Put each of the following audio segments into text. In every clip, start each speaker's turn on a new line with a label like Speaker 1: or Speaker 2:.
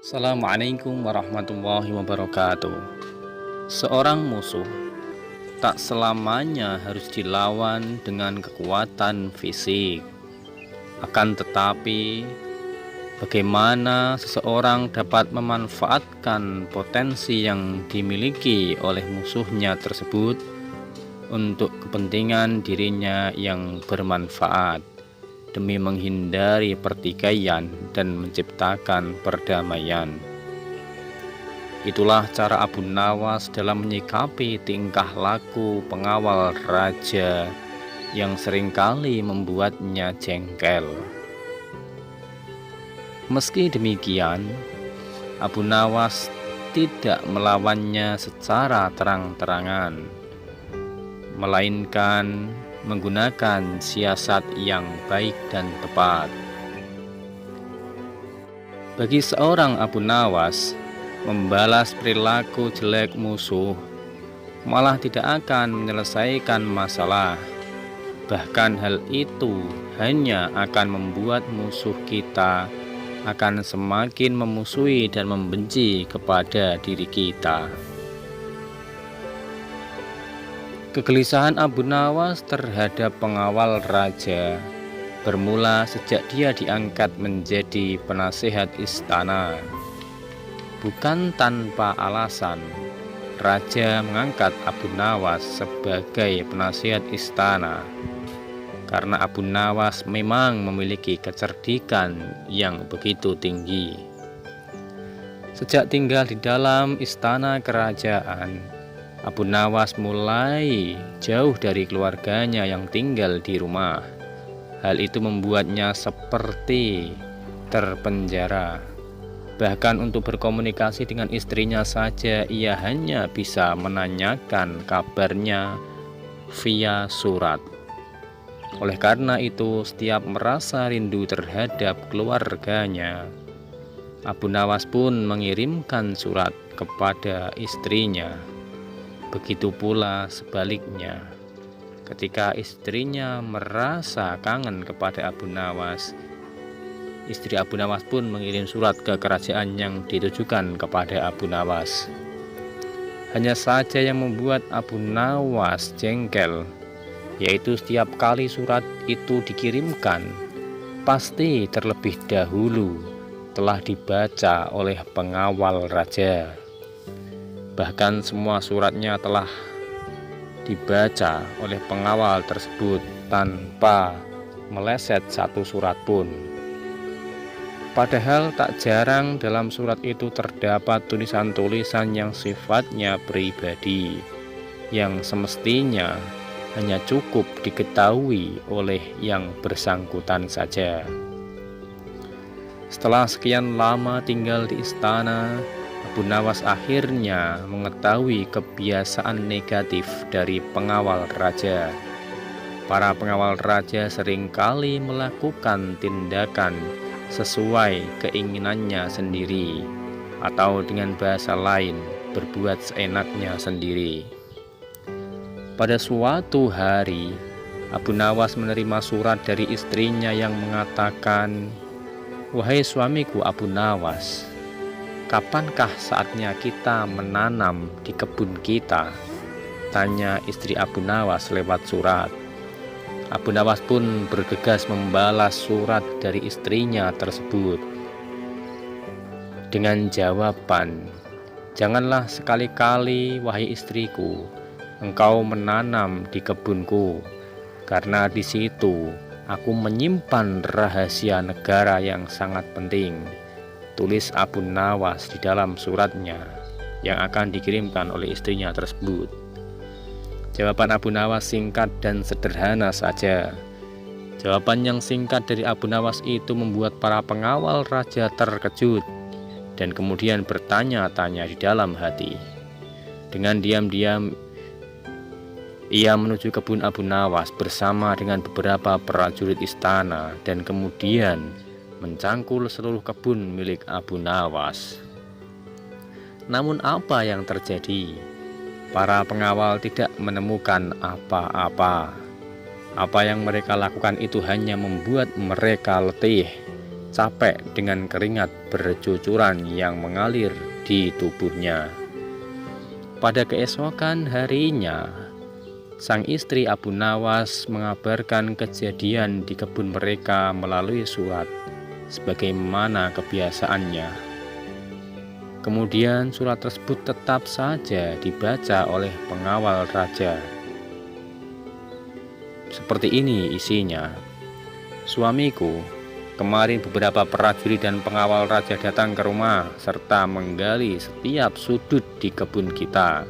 Speaker 1: Assalamualaikum warahmatullahi wabarakatuh. Seorang musuh tak selamanya harus dilawan dengan kekuatan fisik. Akan tetapi, bagaimana seseorang dapat memanfaatkan potensi yang dimiliki oleh musuhnya tersebut untuk kepentingan dirinya yang bermanfaat, demi menghindari pertikaian dan menciptakan perdamaian. Itulah cara Abu Nawas dalam menyikapi tingkah laku pengawal raja yang seringkali membuatnya jengkel. Meski demikian, Abu Nawas tidak melawannya secara terang-terangan, melainkan menggunakan siasat yang baik dan tepat. Bagi seorang Abu Nawas, membalas perilaku jelek musuh malah tidak akan menyelesaikan masalah. Bahkan hal itu hanya akan membuat musuh kita akan semakin memusuhi dan membenci kepada diri kita. Kegelisahan Abu Nawas terhadap pengawal raja bermula sejak dia diangkat menjadi penasehat istana. Bukan tanpa alasan, raja mengangkat Abu Nawas sebagai penasehat istana, karena Abu Nawas memang memiliki kecerdikan yang begitu tinggi. Sejak tinggal di dalam istana kerajaan, Abu Nawas mulai jauh dari keluarganya yang tinggal di rumah. Hal itu membuatnya seperti terpenjara. Bahkan untuk berkomunikasi dengan istrinya saja, ia hanya bisa menanyakan kabarnya via surat. Oleh karena itu, setiap merasa rindu terhadap keluarganya, Abu Nawas pun mengirimkan surat kepada istrinya. Begitu pula sebaliknya, ketika istrinya merasa kangen kepada Abu Nawas, istri Abu Nawas pun mengirim surat ke kerajaan yang ditujukan kepada Abu Nawas. Hanya saja yang membuat Abu Nawas jengkel, yaitu setiap kali surat itu dikirimkan, pasti terlebih dahulu telah dibaca oleh pengawal raja. Bahkan semua suratnya telah dibaca oleh pengawal tersebut tanpa meleset satu surat pun. Padahal tak jarang dalam surat itu terdapat tulisan-tulisan yang sifatnya pribadi, yang semestinya hanya cukup diketahui oleh yang bersangkutan saja. Setelah sekian lama tinggal di istana, Abu Nawas akhirnya mengetahui kebiasaan negatif dari pengawal raja. Para pengawal raja seringkali melakukan tindakan sesuai keinginannya sendiri, atau dengan bahasa lain, berbuat seenaknya sendiri. Pada suatu hari, Abu Nawas menerima surat dari istrinya yang mengatakan, "Wahai suamiku Abu Nawas, kapankah saatnya kita menanam di kebun kita?" tanya istri Abu Nawas lewat surat. Abu Nawas pun bergegas membalas surat dari istrinya tersebut dengan jawaban, "Janganlah sekali-kali, wahai istriku, engkau menanam di kebunku, karena di situ aku menyimpan rahasia negara yang sangat penting," tulis Abu Nawas di dalam suratnya yang akan dikirimkan oleh istrinya tersebut. Jawaban Abu Nawas singkat dan sederhana saja. Jawaban yang singkat dari Abu Nawas itu membuat para pengawal raja terkejut dan kemudian bertanya-tanya di dalam hati. Dengan diam-diam ia menuju kebun Abu Nawas bersama dengan beberapa prajurit istana dan kemudian mencangkul seluruh kebun milik Abu Nawas. Namun apa yang terjadi? Para pengawal tidak menemukan apa-apa. Apa yang mereka lakukan itu hanya membuat mereka letih capek dengan keringat bercucuran yang mengalir di tubuhnya. Pada keesokan harinya, sang istri Abu Nawas mengabarkan kejadian di kebun mereka melalui surat, sebagaimana kebiasaannya. Kemudian surat tersebut tetap saja dibaca oleh pengawal raja. Seperti ini isinya. Suamiku, kemarin beberapa prajurit dan pengawal raja datang ke rumah serta menggali setiap sudut di kebun kita.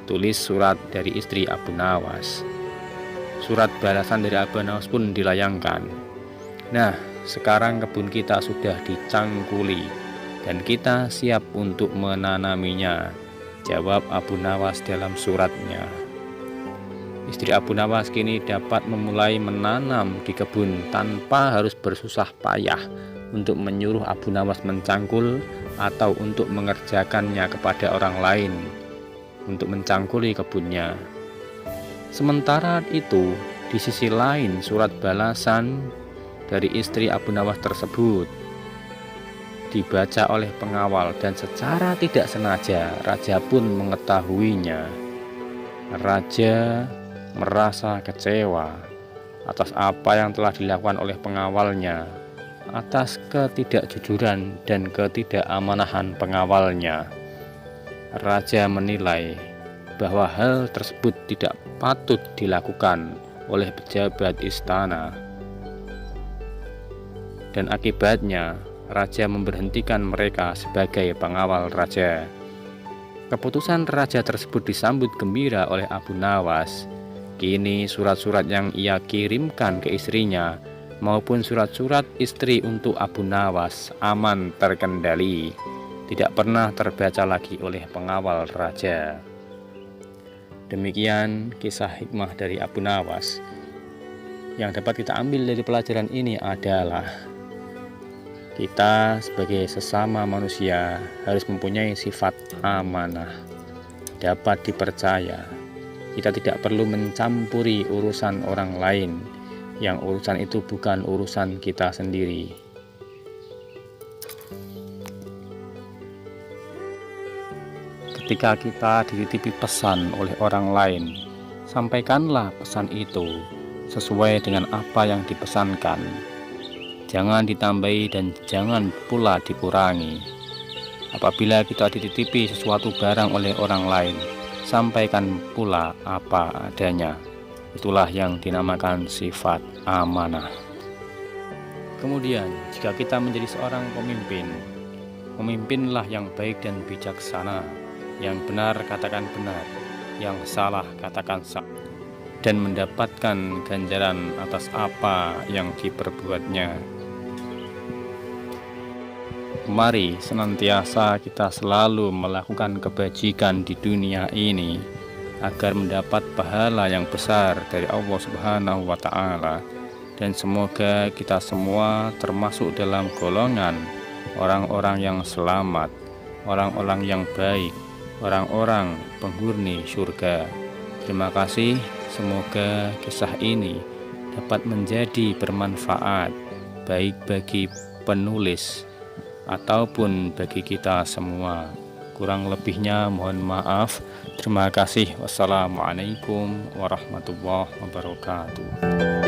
Speaker 1: Tulis surat dari istri Abu Nawas. Surat balasan dari Abu Nawas pun dilayangkan. Nah, sekarang kebun kita sudah dicangkuli dan kita siap untuk menanaminya, jawab Abu Nawas dalam suratnya. Istri Abu Nawas kini dapat memulai menanam di kebun tanpa harus bersusah payah untuk menyuruh Abu Nawas mencangkul atau untuk mengerjakannya kepada orang lain untuk mencangkuli kebunnya. Sementara itu, di sisi lain surat balasan dari istri Abu Nawas tersebut dibaca oleh pengawal dan secara tidak sengaja raja pun mengetahuinya. Raja merasa kecewa atas apa yang telah dilakukan oleh pengawalnya, atas ketidakjujuran dan ketidakamaнаhan pengawalnya. Raja menilai bahwa hal tersebut tidak patut dilakukan oleh pejabat istana, dan akibatnya raja memberhentikan mereka sebagai pengawal raja. Keputusan raja tersebut disambut gembira oleh Abu Nawas. Kini surat-surat yang ia kirimkan ke istrinya maupun surat-surat istri untuk Abu Nawas aman terkendali, tidak pernah terbaca lagi oleh pengawal raja. Demikian kisah hikmah dari Abu Nawas. Yang dapat kita ambil dari pelajaran ini adalah kita sebagai sesama manusia harus mempunyai sifat amanah, dapat dipercaya. Kita tidak perlu mencampuri urusan orang lain, yang urusan itu bukan urusan kita sendiri. Ketika kita dititipi pesan oleh orang lain, sampaikanlah pesan itu sesuai dengan apa yang dipesankan. Jangan ditambahi dan jangan pula dikurangi. Apabila kita dititipi sesuatu barang oleh orang lain, sampaikan pula apa adanya. Itulah yang dinamakan sifat amanah. Kemudian, jika kita menjadi seorang pemimpin, memimpinlah yang baik dan bijaksana. Yang benar katakan benar, yang salah katakan salah, dan mendapatkan ganjaran atas apa yang diperbuatnya. Mari senantiasa kita selalu melakukan kebajikan di dunia ini agar mendapat pahala yang besar dari Allah Subhanahu wa Ta'ala, dan semoga kita semua termasuk dalam golongan orang-orang yang selamat, orang-orang yang baik, orang-orang penghuni surga. Terima kasih, semoga kisah ini dapat menjadi bermanfaat baik bagi penulis ataupun bagi kita semua. Kurang lebihnya mohon maaf. Terima kasih. Wassalamualaikum warahmatullahi wabarakatuh.